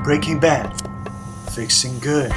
Breaking Bad. Fixing good.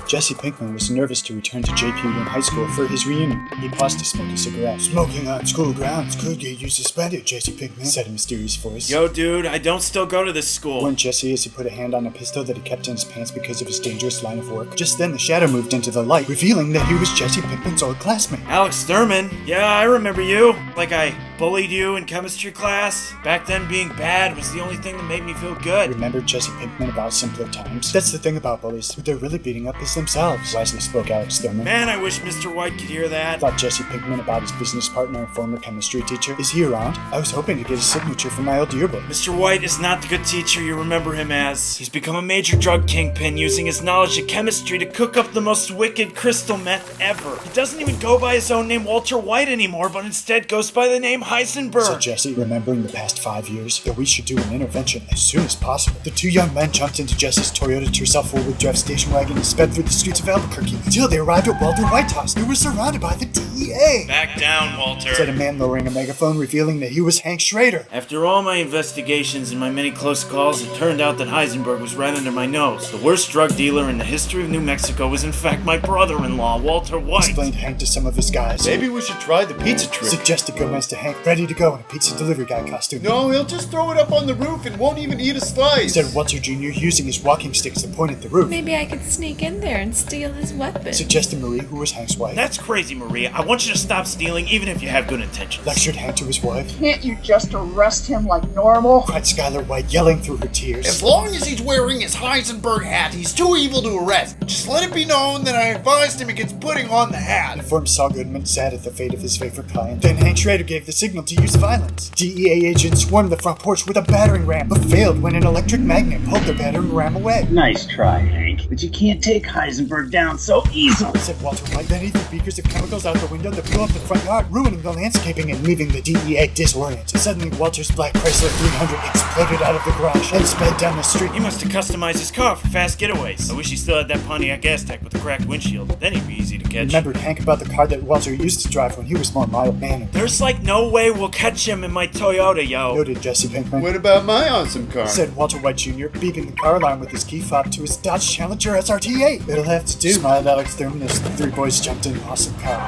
Jesse Pinkman was nervous to return to JP Wynn High School for his reunion. He paused to smoke a cigarette. Smoking on school grounds could get you suspended, Jesse Pinkman, said a mysterious voice. Yo, dude, I don't still go to this school. Warned Jesse as he put a hand on a pistol that he kept in his pants because of his dangerous line of work. Just then, the shadow moved into the light, revealing that he was Jesse Pinkman's old classmate. Alex Thurman? Yeah, I remember you. Like I bullied you in chemistry class. Back then, being bad was the only thing that made me feel good. Remembered Jesse Pinkman about simpler times? That's the thing about bullies. What they're really beating up is themselves, wisely spoke Alex Thurman. Man, I wish Mr. White could hear that. Thought Jesse Pinkman about his business partner and former chemistry teacher. Is he around? I was hoping to get his signature from my old yearbook. Mr. White is not the good teacher you remember him as. He's become a major drug kingpin using his knowledge of chemistry to cook up the most wicked crystal meth ever. He doesn't even go by his own name Walter White anymore, but instead goes by the name Heisenberg. Said Jesse, remembering the past 5 years, that we should do an intervention as soon as possible. The two young men jumped into Jesse's Toyota Tercel four-wheel drive station wagon and sped through the streets of Albuquerque until they arrived at Walter White's house. They were surrounded by the DEA. Back down, Walter, said a man lowering a megaphone, revealing that he was Hank Schrader. After all my investigations and my many close calls, it turned out that Heisenberg was right under my nose. The worst drug dealer in the history of New Mexico was in fact my brother-in-law, Walter White. Explained Hank to some of his guys. Maybe we should try the pizza trick. Suggested Gomez to Hank, ready to go in a pizza delivery guy costume. No, he'll just throw it up on the roof and won't even eat a slice. Said Walter Jr. using his walking sticks to point at the roof. Maybe I could sneak in there and steal his weapon. Suggested Marie, who was Hank's wife. That's crazy, Maria. I want you to stop stealing even if you have good intentions. Lectured Hank to his wife. Can't you just arrest him like normal? Cried Skylar White, yelling through her tears. As long as he's wearing his Heisenberg hat, he's too evil to arrest. Just let it be known that I advised him against putting on the hat. Informed Saul Goodman, sad at the fate of his favorite client. Then Hank Schrader gave the signal to use violence. DEA agents swarmed the front porch with a battering ram, but failed when an electric magnet pulled the battering ram away. Nice try, Hank, but you can't take Heisenberg down so easily, said Walter White. Then he threw beakers of chemicals out the window that blew up the front yard, ruining the landscaping and leaving the DEA disoriented. Suddenly, Walter's black Chrysler 300 exploded out of the garage and sped down the street. He must have customized his car for fast getaways. I wish he still had that Pontiac Aztek with a cracked windshield. Then he'd be easy to catch. Remembered Hank about the car that Walter used to drive when he was more mild-mannered. There's like no way we'll catch him in my Toyota, yo. Noted Jesse Pinkman. What about my awesome car? Said Walter White Jr., beeping the car alarm with his key fob to his Dodge Challenger SRT8. It'll have to do, smiled Alex Thurman as the three boys jumped in an awesome car.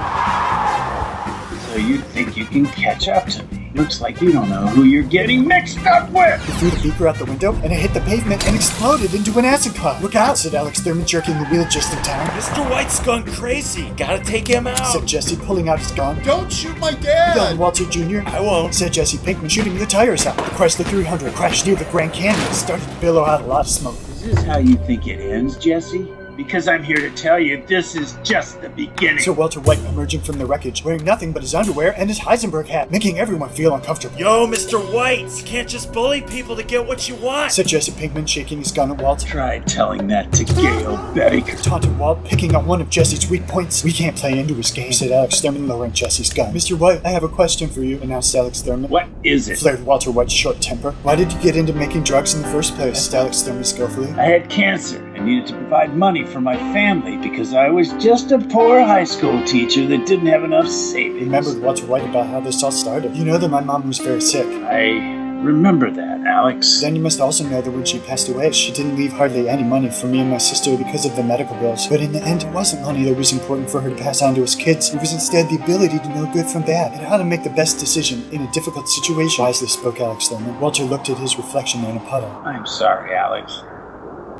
so you think you can catch up to me. Looks like you don't know who you're getting mixed up with. He threw the beaker out the window, and it hit the pavement and exploded into an acid cloud. Look out, said Alex Thurman, jerking the wheel just in time. Mr. White's gone crazy. Gotta take him out, said Jesse, pulling out his gun. Don't shoot my dad! Yelled Walter Jr. I won't, said Jesse Pinkman, shooting the tires out. The Chrysler 300 crashed near the Grand Canyon and started to billow out a lot of smoke. Is this how you think it ends, Jesse? Because I'm here to tell you this is just the beginning. So Walter White emerging from the wreckage, wearing nothing but his underwear and his Heisenberg hat, making everyone feel uncomfortable. Yo, Mr. White, you can't just bully people to get what you want, said Jesse Pinkman, shaking his gun at Walt. Try telling that to Gail Baker. Taunted Walt, picking on one of Jesse's weak points. We can't play into his game, said Alex Thurman, lowering Jesse's gun. Mr. White, I have a question for you, announced Alex Thurman. What is it? Flared Walter White's short temper. Why did you get into making drugs in the first place? Asked Alex Thurman skillfully. I had cancer and needed to provide money for my family because I was just a poor high school teacher that didn't have enough savings. Remembered Walter White about how this all started. You know that my mom was very sick. I remember that, Alex. Then you must also know that when she passed away, she didn't leave hardly any money for me and my sister because of the medical bills. But in the end, it wasn't money that was important for her to pass on to us kids. It was instead the ability to know good from bad and how to make the best decision in a difficult situation. Wisely spoke Alex Thurman. Walter looked at his reflection in a puddle. I'm sorry, Alex,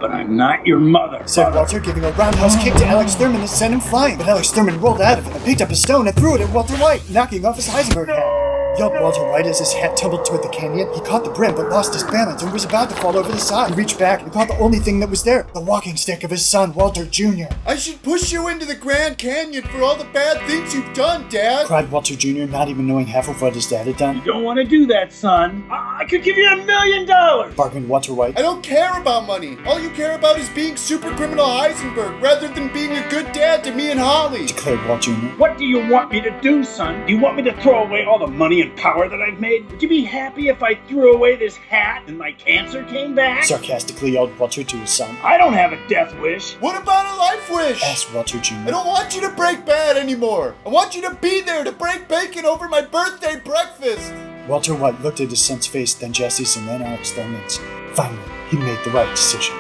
but I'm not your mother, said Walter, giving a roundhouse kick to Alex Thurman that sent him flying. But Alex Thurman rolled out of it and picked up a stone and threw it at Walter White, knocking off his Heisenberg hat. Yelled Walter White as his hat tumbled toward the canyon. He caught the brim but lost his balance and was about to fall over the side. He reached back and caught the only thing that was there, the walking stick of his son, Walter Jr. I should push you into the Grand Canyon for all the bad things you've done, Dad! Cried Walter Jr., not even knowing half of what his dad had done. You don't want to do that, son. I could give you $1 million! Bargained Walter White. I don't care about money. All you care about is being super criminal Heisenberg rather than being a good dad to me and Holly, declared Walt Jr. What do you want me to do, son? Do you want me to throw away all the money and power that I've made? Would you be happy if I threw away this hat and my cancer came back? Sarcastically yelled Walter to his son. I don't have a death wish. What about a life wish? Asked Walter Jr. I don't want you to break bad anymore. I want you to be there to break bacon over my birthday breakfast. Walter White looked at his son's face, then Jesse's, and then Alex Thurman's. Finally, he made the right decision.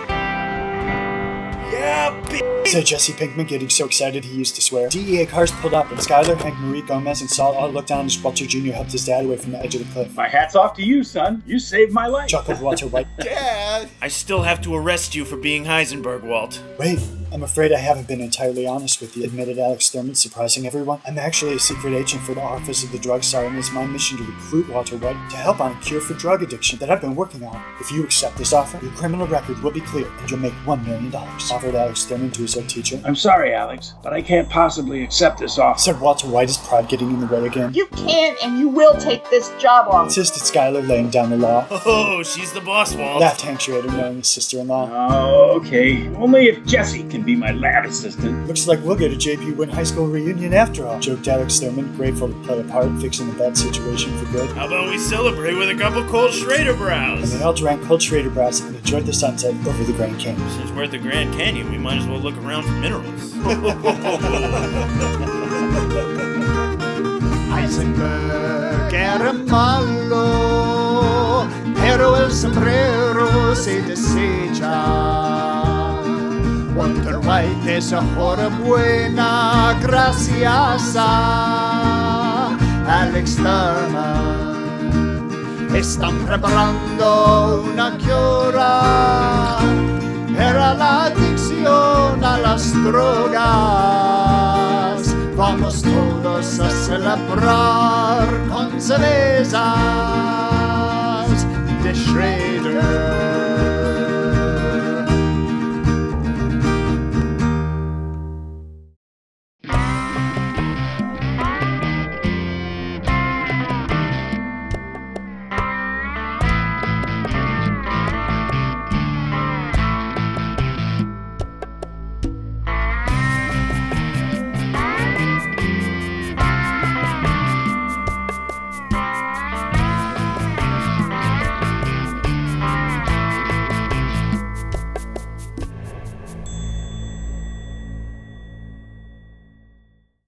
Yeah, Said Jesse Pinkman, getting so excited he used to swear. DEA cars pulled up, and Skyler, Hank, Marie Gomez, and Saul all looked down as Walter Jr. helped his dad away from the edge of the cliff. My hat's off to you, son. You saved my life. Chuckled Walter White. Dad! I still have to arrest you for being Heisenberg, Walt. Wait, I'm afraid I haven't been entirely honest with you, admitted Alex Thurman, surprising everyone. I'm actually a secret agent for the Office of the Drug Czar, and it's my mission to recruit Walter White to help on a cure for drug addiction that I've been working on. If you accept this offer, your criminal record will be clear, and you'll make $1 million, offered Alex Thurman to his old teacher. I'm sorry, Alex, but I can't possibly accept this offer. Said Walter White, his pride getting in the way again. You can and you will take this job off. Insisted Skyler, laying down the law. Oh, she's the boss, Walt. Laughed Hank Schrader, knowing his sister-in-law. Oh, okay. Only if Jesse can be my lab assistant. Looks like we'll get a JP Wynn High School reunion after all, joked Alex Thurman, grateful to play a part, fixing a bad situation for good. How about we celebrate with a couple cold Schrader And brows? they all drank cold Schrader Browse and enjoyed the sunset over the Grand Canyon. Since we're at the Grand Canyon, we might as well look around for minerals. Heisenberg era malo, pero el sombrero se desecha. Walter White es ahora buena, gracias a Alex Thurman. Están preparando una cura para la adicción a las drogas. Vamos todos a celebrar con cervezas de Schrader.